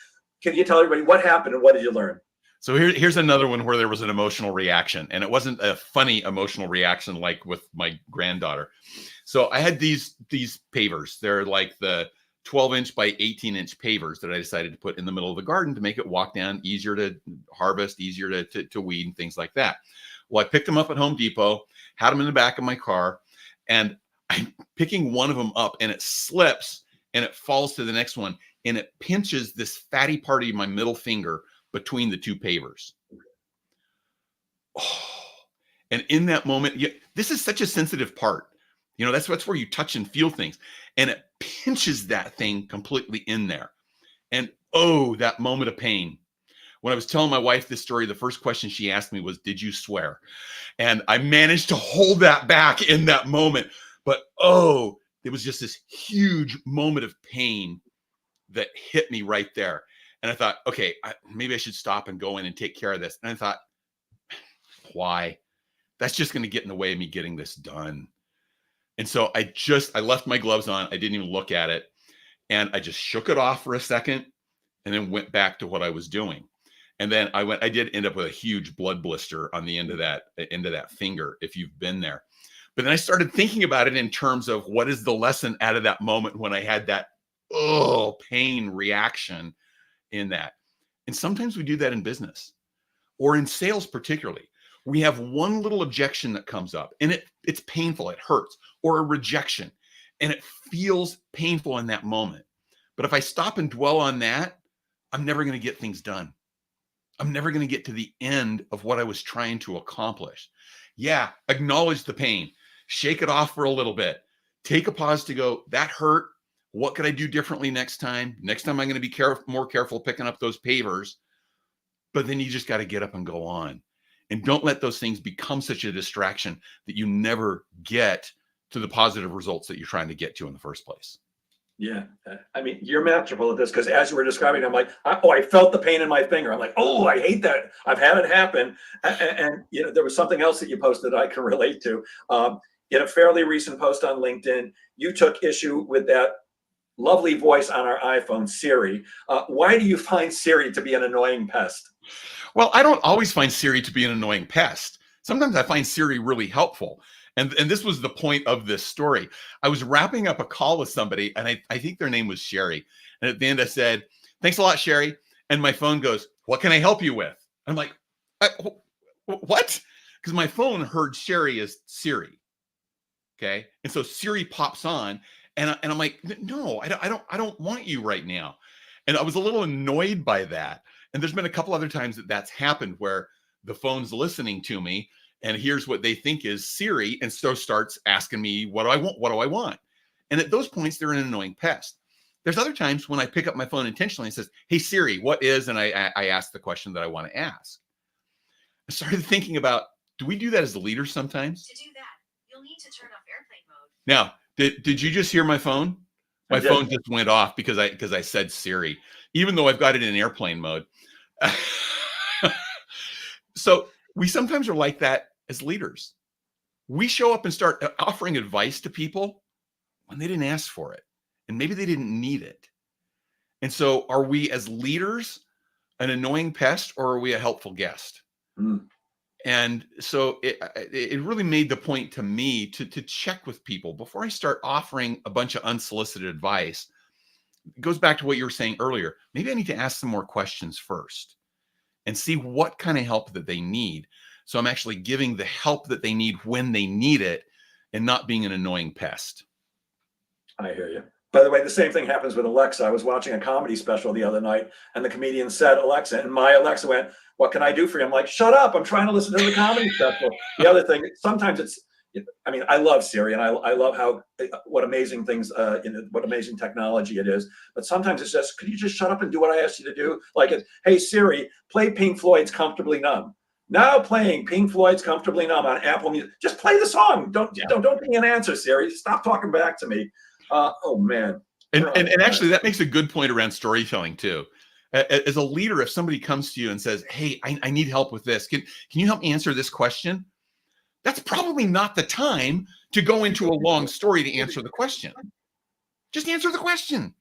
Can you tell everybody what happened and what did you learn? So here's another one where there was an emotional reaction, and it wasn't a funny emotional reaction like with my granddaughter. So I had these pavers. They're like the 12-inch by 18-inch pavers that I decided to put in the middle of the garden to make it walk down easier to harvest, easier to weed, and things like that. Well, I picked them up at Home Depot, had them in the back of my car, and I'm picking one of them up, and it slips, and it falls to the next one, and it pinches this fatty part of my middle finger between the 2 pavers. Oh, and in that moment, this is such a sensitive part. That's where you touch and feel things, and it pinches that thing completely in there. And that moment of pain. When I was telling my wife this story, the first question she asked me was, did you swear? And I managed to hold that back in that moment. But it was just this huge moment of pain that hit me right there. And I thought, okay, maybe I should stop and go in and take care of this. And I thought, why? That's just going to get in the way of me getting this done. And so I left my gloves on. I didn't even look at it. And I just shook it off for a second and then went back to what I was doing. And then I did end up with a huge blood blister on the end of that finger, if you've been there. But then I started thinking about it in terms of what is the lesson out of that moment when I had that pain reaction in that. And sometimes we do that in business or in sales particularly. We have one little objection that comes up, and it's painful, it hurts, or a rejection, and it feels painful in that moment. But if I stop and dwell on that, I'm never going to get things done. I'm never going to get to the end of what I was trying to accomplish. Yeah, acknowledge the pain, shake it off for a little bit, take a pause to go, that hurt. What could I do differently next time? Next time I'm going to be more careful picking up those pavers. But then you just got to get up and go on. And don't let those things become such a distraction that you never get to the positive results that you're trying to get to in the first place. Yeah. I mean, you're masterful at this because as you were describing, I'm like, I felt the pain in my finger. I'm like, oh, I hate that. I've had it happen. And you know, there was something else that you posted that I can relate to. In a fairly recent post on LinkedIn, you took issue with that lovely voice on our iPhone, Siri. Why do you find Siri to be an annoying pest? Well, I don't always find Siri to be an annoying pest. Sometimes I find Siri really helpful. And this was the point of this story. I was wrapping up a call with somebody, and I think their name was Sherry. And at the end, I said, "Thanks a lot, Sherry." And my phone goes, "What can I help you with?" I'm like, "What?" Because my phone heard Sherry as Siri. Okay. And so Siri pops on, and I'm like, "No, I don't want you right now." And I was a little annoyed by that. And there's been a couple other times that that's happened where the phone's listening to me and here's what they think is Siri, and so starts asking me, what do I want? What do I want? And at those points, they're an annoying pest. There's other times when I pick up my phone intentionally and says, "Hey Siri, what is?" And I ask the question that I want to ask. I started thinking about, do we do that as leaders sometimes? To do that, you'll need to turn off airplane mode. Now, did you just hear my phone? My phone just went off because I said Siri, even though I've got it in airplane mode. So we sometimes are like that as leaders. We show up and start offering advice to people when they didn't ask for it, and maybe they didn't need it. And so are we as leaders an annoying pest, or are we a helpful guest? Mm. And so it really made the point to me to check with people before I start offering a bunch of unsolicited advice. It goes back to what you were saying earlier. Maybe I need to ask some more questions first and see what kind of help that they need. So I'm actually giving the help that they need when they need it and not being an annoying pest. I hear you. By the way, the same thing happens with Alexa. I was watching a comedy special the other night, and the comedian said, Alexa, and my Alexa went, "What can I do for you?" I'm like, "Shut up. I'm trying to listen to the comedy special." The other thing, sometimes I mean, I love Siri and I love how, what amazing things, what amazing technology it is. But sometimes it's just, could you just shut up and do what I asked you to do? Like, hey, Siri, play Pink Floyd's Comfortably Numb. Now playing Pink Floyd's Comfortably Numb on Apple Music. Just play the song. Don't give me an answer, Siri. Stop talking back to me. Oh man. And actually that makes a good point around storytelling too. As a leader, if somebody comes to you and says, "Hey, I need help with this. Can you help me answer this question?" That's probably not the time to go into a long story to answer the question. Just answer the question.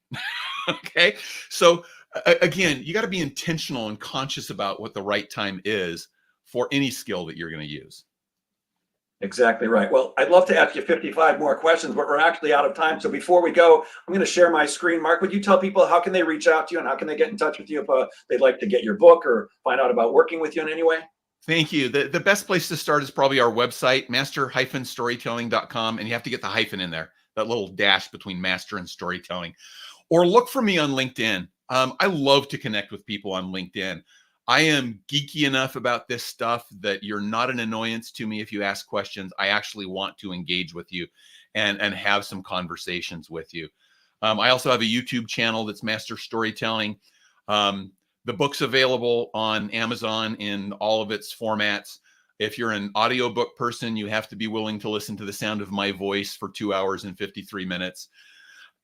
Okay. So again, you got to be intentional and conscious about what the right time is for any skill that you're going to use. Exactly right. Well, I'd love to ask you 55 more questions, but we're actually out of time. So before we go, I'm going to share my screen. Mark, would you tell people how can they reach out to you and how can they get in touch with you if they'd like to get your book or find out about working with you in any way? Thank you. The best place to start is probably our website, master-storytelling.com. And you have to get the hyphen in there, that little dash between master and storytelling. Or look for me on LinkedIn. I love to connect with people on LinkedIn. I am geeky enough about this stuff that you're not an annoyance to me if you ask questions. I actually want to engage with you and have some conversations with you. I also have a YouTube channel that's Master Storytelling. The book's available on Amazon in all of its formats. If you're an audiobook person, you have to be willing to listen to the sound of my voice for 2 hours and 53 minutes.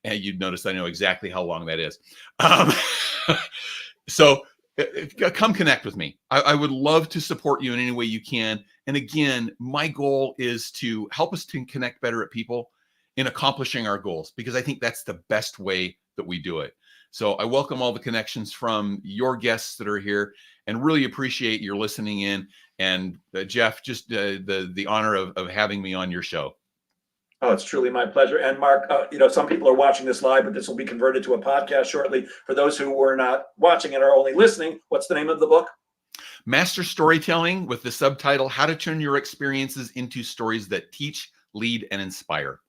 And you'd notice I know exactly how long that is. So come connect with me. I would love to support you in any way you can. And again, my goal is to help us to connect better at people in accomplishing our goals, because I think that's the best way that we do it. So I welcome all the connections from your guests that are here and really appreciate your listening in. And Jeff, just the honor of having me on your show. Oh, it's truly my pleasure. And Mark, some people are watching this live, but this will be converted to a podcast shortly. For those who were not watching and are only listening, what's the name of the book? Master Storytelling, with the subtitle, How to Turn Your Experiences into Stories That Teach, Lead, and Inspire.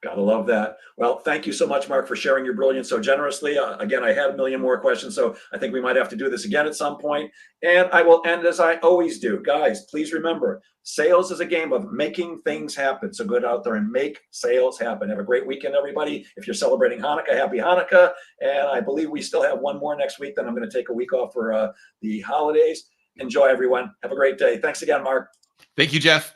Gotta love that. Well, thank you so much, Mark, for sharing your brilliance so generously. Again, I had a million more questions, so I think we might have to do this again at some point. And I will end as I always do. Guys, please remember, sales is a game of making things happen. So go out there and make sales happen. Have a great weekend, everybody. If you're celebrating Hanukkah, happy Hanukkah. And I believe we still have one more next week. Then I'm going to take a week off for the holidays. Enjoy, everyone. Have a great day. Thanks again, Mark. Thank you, Jeff.